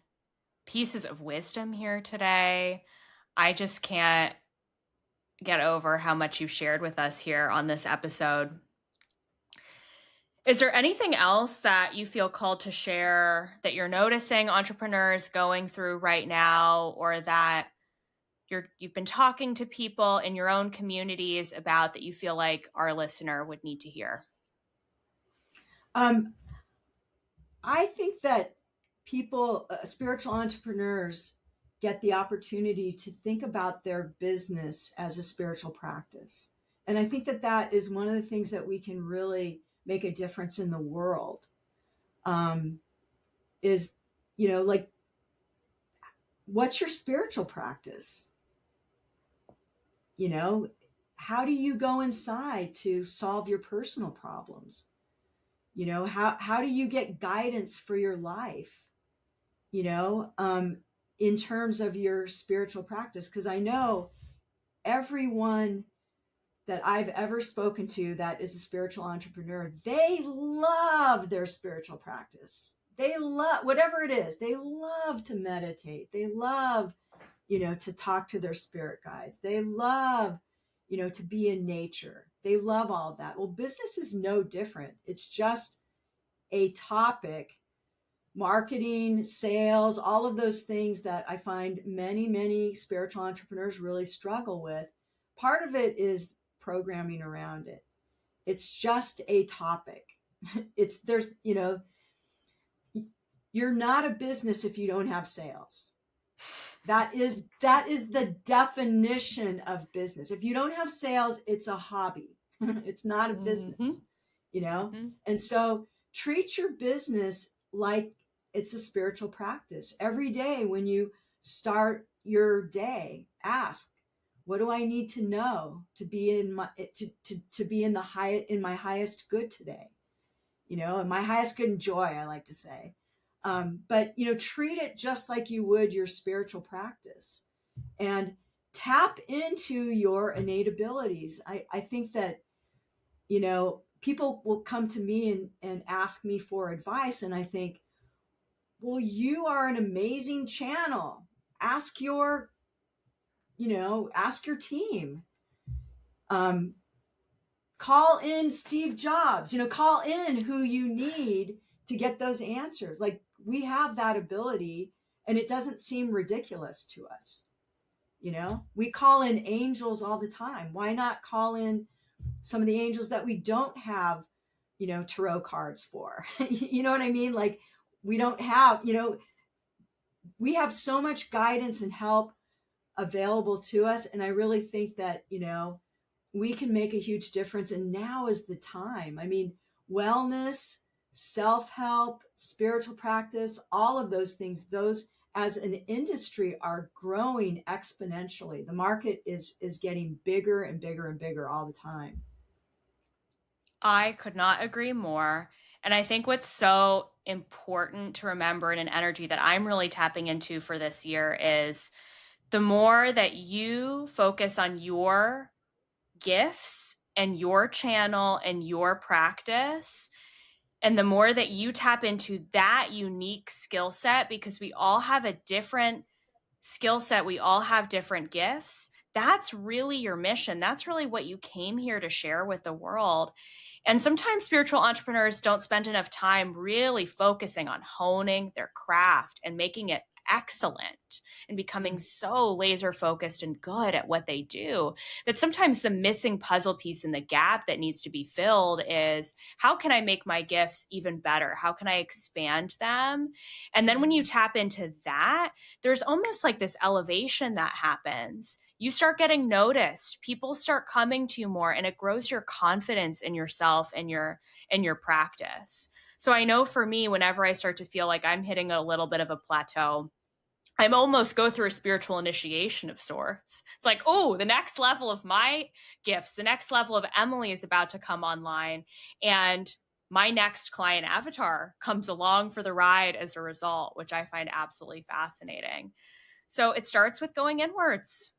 pieces of wisdom here today. I just can't get over how much you've shared with us here on this episode. Is there anything else that you feel called to share that you're noticing entrepreneurs going through right now, or that you've been talking to people in your own communities about that you feel like our listener would need to hear? I think that people, spiritual entrepreneurs, get the opportunity to think about their business as a spiritual practice. And I think that that is one of the things that we can really make a difference in the world. Is, you know, like, what's your spiritual practice? You know, how do you go inside to solve your personal problems? You know, how do you get guidance for your life? You know, in terms of your spiritual practice, because I know everyone that I've ever spoken to that is a spiritual entrepreneur, they love their spiritual practice. They love whatever it is. They love to meditate. They love, you know, to talk to their spirit guides. They love, you know, to be in nature. They love all of that. Well, business is no different. It's just a topic, marketing, sales, all of those things that I find many spiritual entrepreneurs really struggle with. Part of it is programming around it. It's just a topic. There's, you know, you're not a business if you don't have sales. That is the definition of business. If you don't have sales, it's a hobby. It's not a business, you know? And so treat your business like it's a spiritual practice. Every day when you start your day, ask, what do I need to know to be in my to be in my highest good today? You know, and my highest good and joy, I like to say. But, you know, treat it just like you would your spiritual practice, and tap into your innate abilities. I think that, you know, people will come to me and ask me for advice. And I think, well, you are an amazing channel. Ask your team. Call in Steve Jobs, you know, call in who you need to get those answers. Like, we have that ability, and it doesn't seem ridiculous to us. You know, we call in angels all the time. Why not call in some of the angels that we don't have, you know, tarot cards for? You know what I mean? Like, we don't have, you know, we have so much guidance and help available to us. And I really think that, you know, we can make a huge difference. And now is the time. I mean, wellness, self-help, spiritual practice, all of those things, those as an industry are growing exponentially. The market is getting bigger and bigger and bigger all the time. I could not agree more. And I think what's so important to remember in an energy that I'm really tapping into for this year is the more that you focus on your gifts and your channel and your practice, and the more that you tap into that unique skill set, because we all have a different skill set, we all have different gifts. That's really your mission. That's really what you came here to share with the world. And sometimes spiritual entrepreneurs don't spend enough time really focusing on honing their craft and making it excellent and becoming so laser focused and good at what they do, that sometimes the missing puzzle piece in the gap that needs to be filled is, how can I make my gifts even better? How can I expand them? And then when you tap into that, there's almost like this elevation that happens. you start getting noticed. People start coming to you more, and it grows your confidence in yourself and your practice. So I know for me, whenever I start to feel like I'm hitting a little bit of a plateau, I'm almost go through a spiritual initiation of sorts. It's like, oh, the next level of my gifts, the next level of Emily is about to come online. And my next client avatar comes along for the ride as a result, which I find absolutely fascinating. So it starts with going inwards.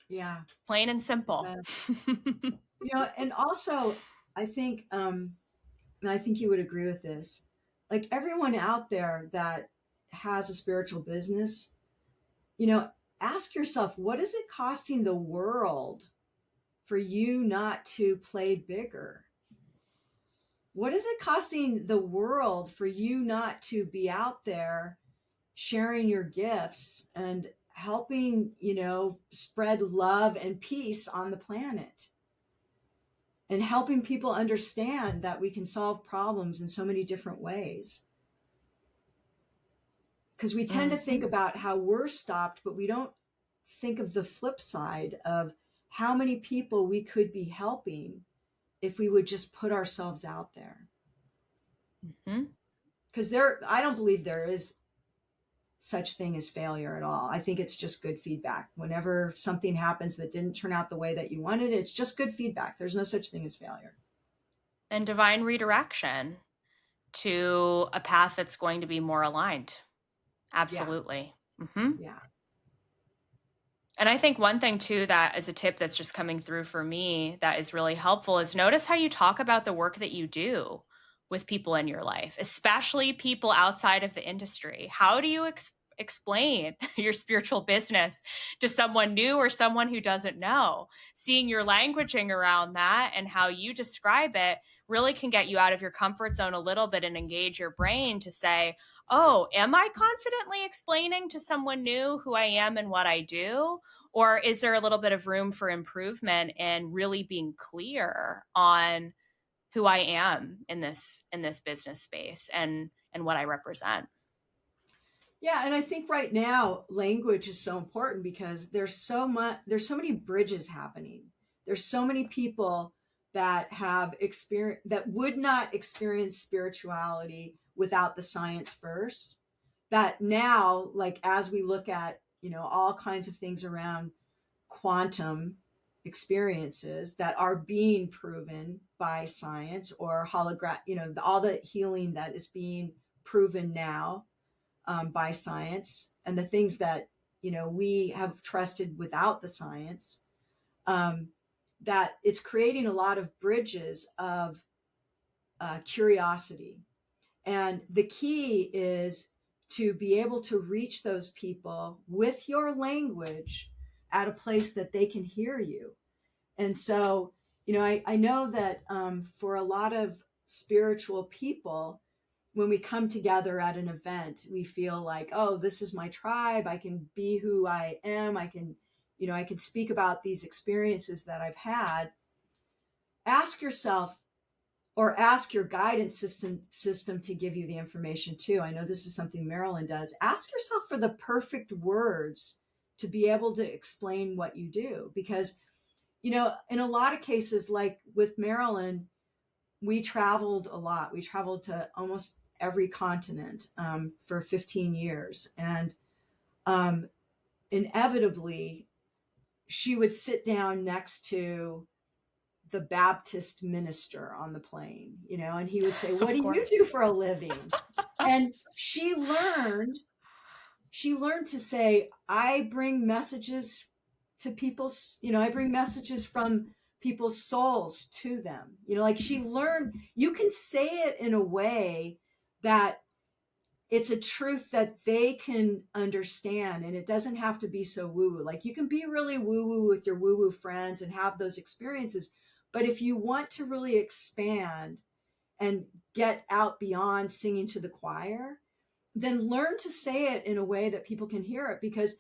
Yeah. Plain and simple. And also I think, and I think you would agree with this, like everyone out there that has a spiritual business, ask yourself, what is it costing the world for you not to play bigger? What is it costing the world for you not to be out there sharing your gifts and helping, spread love and peace on the planet? And helping people understand that we can solve problems in so many different ways. Because we tend to think about how we're stopped, but we don't think of the flip side of how many people we could be helping if we would just put ourselves out there. Because I don't believe there is such thing as failure at all. I think it's just good feedback. Whenever something happens that didn't turn out the way that you wanted, it's just good feedback. There's no such thing as failure. And divine redirection to a path that's going to be more aligned. Absolutely. Yeah. And I think one thing too, that is a tip that's just coming through for me that is really helpful, is notice how you talk about the work that you do with people in your life, especially people outside of the industry. How do you explain your spiritual business to someone new or someone who doesn't know? Seeing your languaging around that and how you describe it really can get you out of your comfort zone a little bit and engage your brain to say, oh, am I confidently explaining to someone new who I am and what I do? Or is there a little bit of room for improvement and really being clear on who I am in this business space and what I represent? Yeah, and I think right now language is so important because there's so many bridges happening. There's so many people that have experience that would not experience spirituality without the science first. That now, like as we look at, all kinds of things around quantum experiences that are being proven by science, or all the healing that is being proven now by science, and the things that we have trusted without the science, that it's creating a lot of bridges of curiosity. And the key is to be able to reach those people with your language at a place that they can hear you. And so, I know that for a lot of spiritual people, when we come together at an event, we feel like, oh, this is my tribe. I can be who I am. I can speak about these experiences that I've had. Ask yourself, or ask your guidance system to give you the information too. I know this is something Marilyn does. Ask yourself for the perfect words to be able to explain what you do. Because, in a lot of cases, like with Marilyn, we traveled a lot. We traveled to almost every continent for 15 years. And inevitably, she would sit down next to the Baptist minister on the plane, and he would say, what do you do for a living? And she learned to say, I bring messages to people, I bring messages from people's souls to them. Like she learned, you can say it in a way that it's a truth that they can understand, and it doesn't have to be so woo-woo. Like you can be really woo-woo with your woo-woo friends and have those experiences. But if you want to really expand and get out beyond singing to the choir, then learn to say it in a way that people can hear it. Because,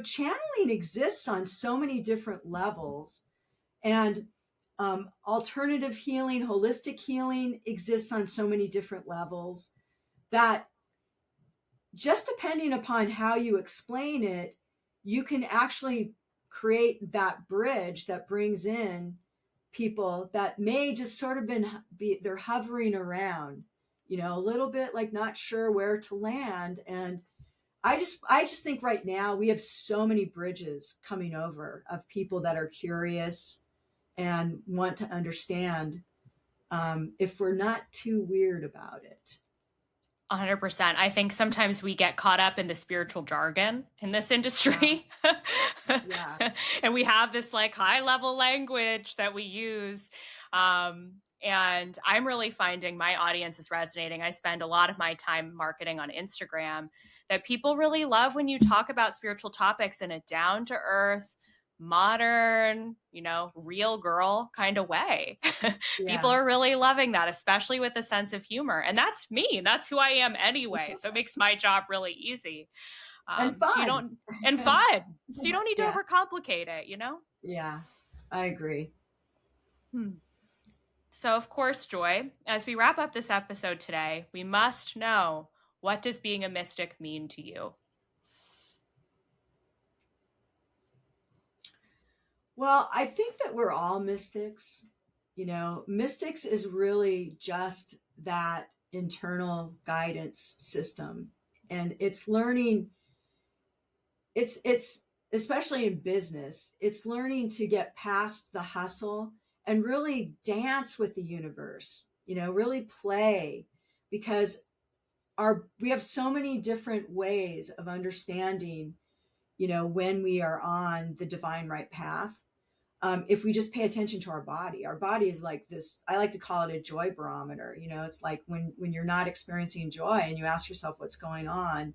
channeling exists on so many different levels. And alternative healing, holistic healing exists on so many different levels that just depending upon how you explain it, you can actually create that bridge that brings in people that may just sort of they're hovering around, a little bit like not sure where to land. And I just think right now we have so many bridges coming over of people that are curious and want to understand, if we're not too weird about it. 100%. I think sometimes we get caught up in the spiritual jargon in this industry. Yeah. And we have this like high level language that we use. And I'm really finding my audience is resonating. I spend a lot of my time marketing on Instagram, that people really love when you talk about spiritual topics in a down to earth, modern, real girl kind of way. People Yeah. are really loving that, especially with a sense of humor. And that's me. That's who I am anyway. So it makes my job really easy. And So you fun. don't, and fun. So you don't need to Yeah. overcomplicate it, Yeah. I agree. So of course, Joy, as we wrap up this episode today, we must know, what does being a mystic mean to you? Well, I think that we're all mystics. Mystics is really just that internal guidance system. And it's learning, it's especially in business, it's learning to get past the hustle and really dance with the universe, really play, because we have so many different ways of understanding, when we are on the divine right path. If we just pay attention to our body is like this, I like to call it a joy barometer. It's like when you're not experiencing joy and you ask yourself what's going on,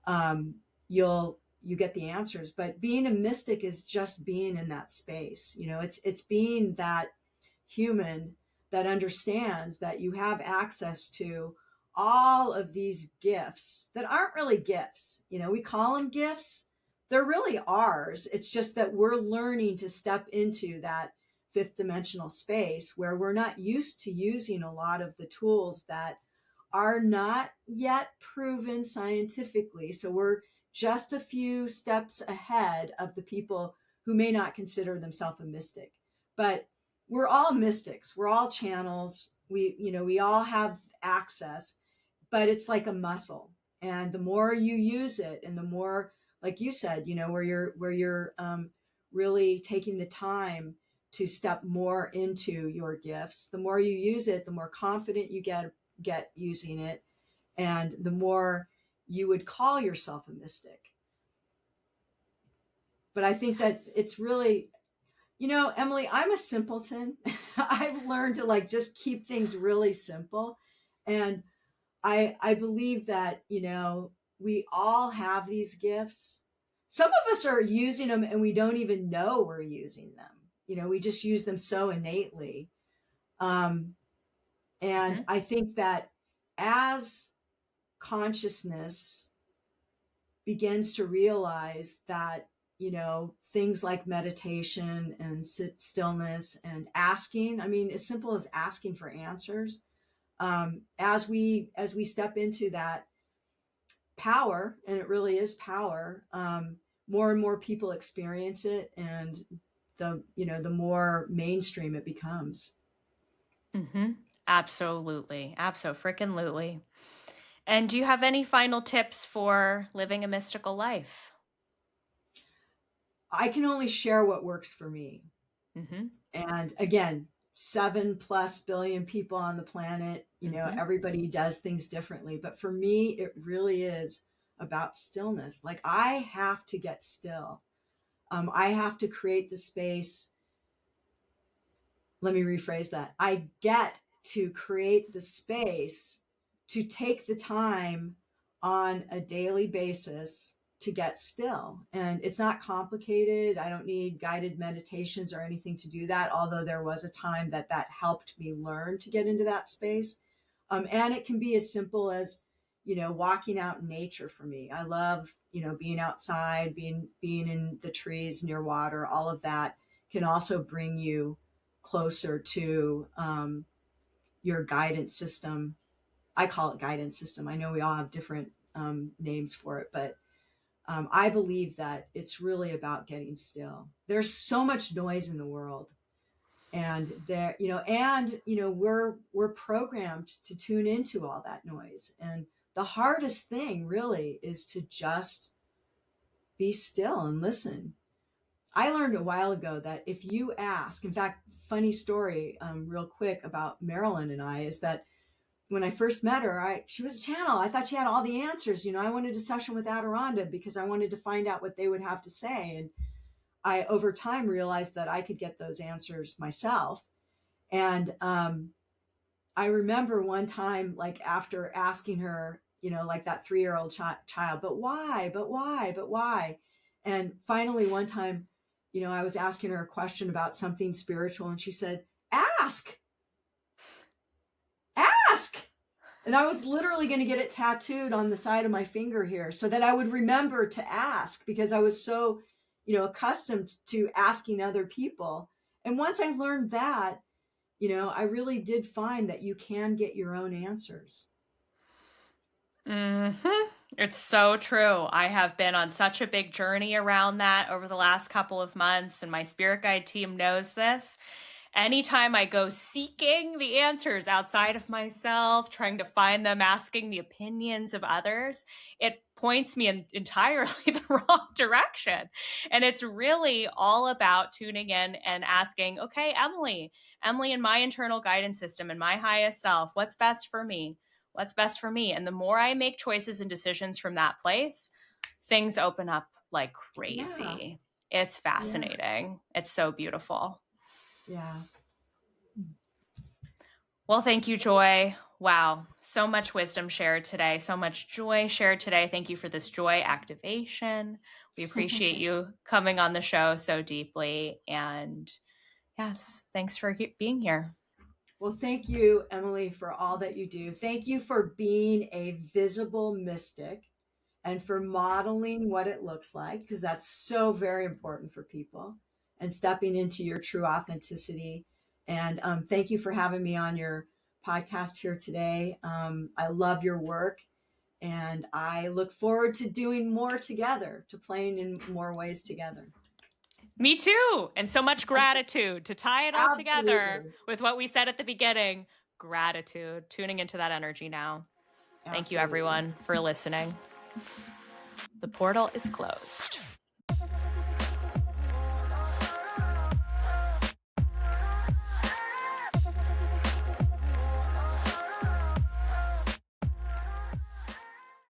um, you get the answers. But being a mystic is just being in that space. It's being that human that understands that you have access to all of these gifts that aren't really gifts. We call them gifts, they're really ours. It's just that we're learning to step into that fifth dimensional space where we're not used to using a lot of the tools that are not yet proven scientifically. So we're just a few steps ahead of the people who may not consider themselves a mystic. But we're all mystics. We're all channels. We all have access, but it's like a muscle. And the more you use it, and the more, like you said, where you're really taking the time to step more into your gifts, the more you use it, the more confident you get using it, and the more you would call yourself a mystic. But I think that it's really, Emily, I'm a simpleton. I've learned to like just keep things really simple. And I believe that, we all have these gifts. Some of us are using them and we don't even know we're using them. We just use them so innately. And I think that as consciousness begins to realize that, things like meditation and stillness and asking, I mean, as simple as asking for answers, as we step into that power, and it really is power, more and more people experience it, and the more mainstream it becomes. Absolutely. Abso-freaking-lutely. And do you have any final tips for living a mystical life? I can only share what works for me. And again, 7+ billion people on the planet, everybody does things differently. But for me, it really is about stillness. Like, I have to get still. I have to create the space. Let me rephrase that. I get to create the space to take the time on a daily basis to get still. And it's not complicated. I don't need guided meditations or anything to do that, although there was a time that helped me learn to get into that space. And it can be as simple as, walking out in nature. For me, I love, being outside, being in the trees near water. All of that can also bring you closer to your guidance system. I call it guidance system. I know we all have different names for it, but I believe that it's really about getting still. There's so much noise in the world, and we're programmed to tune into all that noise. And the hardest thing really is to just be still and listen. I learned a while ago that if you ask, in fact, funny story, real quick about Marilyn and I, is that when I first met her, she was a channel. I thought she had all the answers. I wanted a session with Adironda because I wanted to find out what they would have to say. And I, over time, realized that I could get those answers myself. And I remember one time, like after asking her, like that 3-year-old child, but why, but why, but why? And finally, one time, I was asking her a question about something spiritual, and she said, ask. And I was literally going to get it tattooed on the side of my finger here so that I would remember to ask, because I was so, accustomed to asking other people. And once I learned that, I really did find that you can get your own answers. It's so true. I have been on such a big journey around that over the last couple of months, and my spirit guide team knows this. Anytime I go seeking the answers outside of myself, trying to find them, asking the opinions of others, it points me in entirely the wrong direction. And it's really all about tuning in and asking, okay, Emily, in my internal guidance system, in my highest self, what's best for me? What's best for me? And the more I make choices and decisions from that place, things open up like crazy. Yeah. It's fascinating. Yeah. It's so beautiful. Yeah. Well, thank you, Joy. Wow. So much wisdom shared today. So much joy shared today. Thank you for this joy activation. We appreciate you coming on the show so deeply. And yes, thanks for being here. Well, thank you, Emily, for all that you do. Thank you for being a visible mystic and for modeling what it looks like, because that's so very important for people, and stepping into your true authenticity. And thank you for having me on your podcast here today. I love your work, and I look forward to doing more together, to playing in more ways together. Me too. And so much gratitude to tie it all together with what we said at the beginning. Gratitude, tuning into that energy now. Thank you, everyone, for listening. The portal is closed.